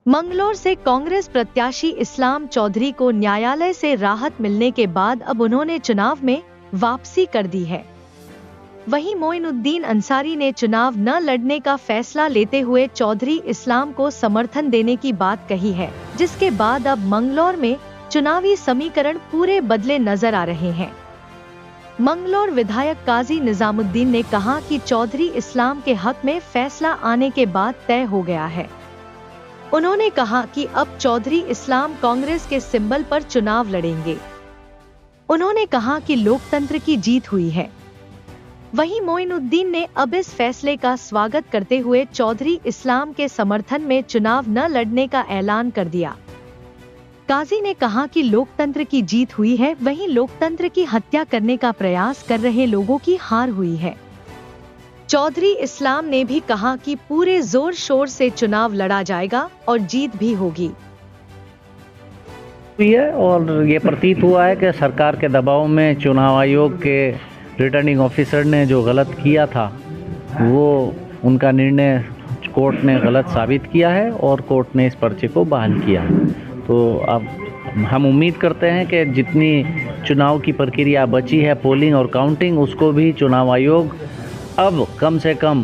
मंगलौर से कांग्रेस प्रत्याशी इस्लाम चौधरी को न्यायालय से राहत मिलने के बाद अब उन्होंने चुनाव में वापसी कर दी है। वहीं मोइनुद्दीन अंसारी ने चुनाव न लड़ने का फैसला लेते हुए चौधरी इस्लाम को समर्थन देने की बात कही है, जिसके बाद अब मंगलौर में चुनावी समीकरण पूरे बदले नजर आ रहे हैं। मंगलौर विधायक काजी निजामुद्दीन ने कहा कि चौधरी इस्लाम के हक में फैसला आने के बाद तय हो गया है। उन्होंने कहा कि अब चौधरी इस्लाम कांग्रेस के सिंबल पर चुनाव लड़ेंगे। उन्होंने कहा कि लोकतंत्र की जीत हुई है। वहीं मोइनुद्दीन ने अब इस फैसले का स्वागत करते हुए चौधरी इस्लाम के समर्थन में चुनाव न लड़ने का ऐलान कर दिया। काजी ने कहा कि लोकतंत्र की जीत हुई है, वहीं लोकतंत्र की हत्या करने का प्रयास कर रहे लोगों की हार हुई है। चौधरी इस्लाम ने भी कहा कि पूरे जोर शोर से चुनाव लड़ा जाएगा और जीत भी होगी। और ये प्रतीत हुआ है कि सरकार के दबाव में चुनाव आयोग के रिटर्निंग ऑफिसर ने जो गलत किया था वो उनका निर्णय कोर्ट ने गलत साबित किया है और कोर्ट ने इस पर्चे को बहाल किया है। तो अब हम उम्मीद करते हैं कि जितनी चुनाव की प्रक्रिया बची है, पोलिंग और काउंटिंग, उसको भी चुनाव आयोग अब कम से कम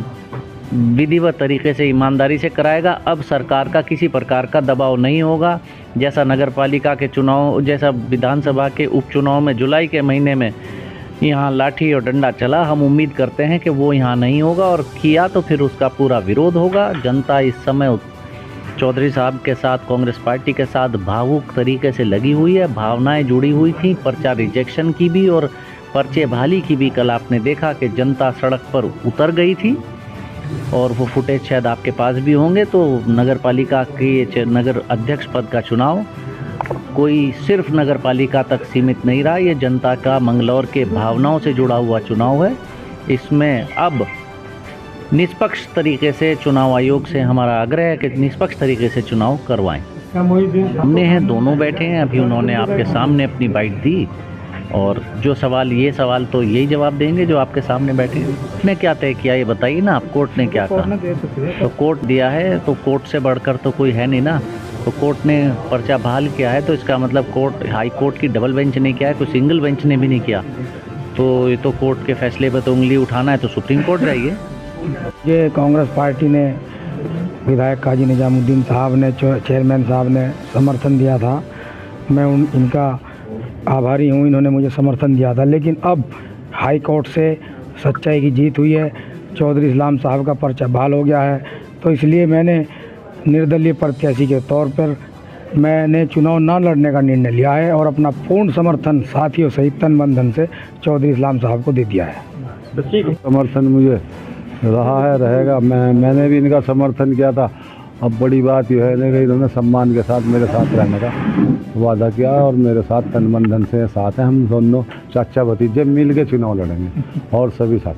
विधिवत तरीके से ईमानदारी से कराएगा। अब सरकार का किसी प्रकार का दबाव नहीं होगा। जैसा नगरपालिका के चुनाव, जैसा विधानसभा के उपचुनाव में जुलाई के महीने में यहाँ लाठी और डंडा चला, हम उम्मीद करते हैं कि वो यहाँ नहीं होगा, और किया तो फिर उसका पूरा विरोध होगा। जनता इस समय चौधरी साहब के साथ, कांग्रेस पार्टी के साथ भावुक तरीके से लगी हुई है, भावनाएं जुड़ी हुई थी, पर्चा रिजेक्शन की भी और पर्चे बहाली की भी। कल आपने देखा कि जनता सड़क पर उतर गई थी और वो फुटेज शायद आपके पास भी होंगे। तो नगर पालिका के नगर अध्यक्ष पद का चुनाव कोई सिर्फ नगर पालिका तक सीमित नहीं रहा, ये जनता का मंगलौर के भावनाओं से जुड़ा हुआ चुनाव है। इसमें अब निष्पक्ष तरीके से चुनाव आयोग से हमारा आग्रह है कि निष्पक्ष तरीके से चुनाव करवाएं। हमने हैं, दोनों बैठे हैं, अभी उन्होंने आपके सामने अपनी बाइट दी और जो सवाल, ये सवाल तो यही जवाब देंगे जो आपके सामने बैठे हैं। ने क्या तय किया ये बताइए ना आप, कोर्ट ने क्या कहा? तो कोर्ट दिया है, तो कोर्ट से बढ़कर तो कोई है नहीं ना। तो कोर्ट ने पर्चा बहाल किया है, तो इसका मतलब कोर्ट, हाई कोर्ट की डबल बेंच ने किया है, कोई सिंगल बेंच ने भी नहीं किया। तो ये तो कोर्ट के फैसले पर तो उंगली उठाना है तो सुप्रीम कोर्ट जाइए। ये कांग्रेस पार्टी ने, विधायक काजी निजामुद्दीन साहब ने, चेयरमैन साहब ने समर्थन दिया था। मैं इनका आभारी हूँ, इन्होंने मुझे समर्थन दिया था। लेकिन अब हाई कोर्ट से सच्चाई की जीत हुई है, चौधरी इस्लाम साहब का पर्चा बहाल हो गया है। तो इसलिए मैंने निर्दलीय प्रत्याशी के तौर पर मैंने चुनाव न लड़ने का निर्णय लिया है और अपना पूर्ण समर्थन साथियों सहित तन मन धन से चौधरी इस्लाम साहब को दे दिया है। समर्थन मुझे रहा है, रहेगा। मैंने भी इनका समर्थन किया था। अब बड़ी बात यह है कि इन्होंने सम्मान के साथ मेरे साथ रहने का वादा किया और मेरे साथ तन मन धन से साथ हैं। हम दोनों चाचा भतीजे मिल के चुनाव लड़ेंगे और सभी साथ।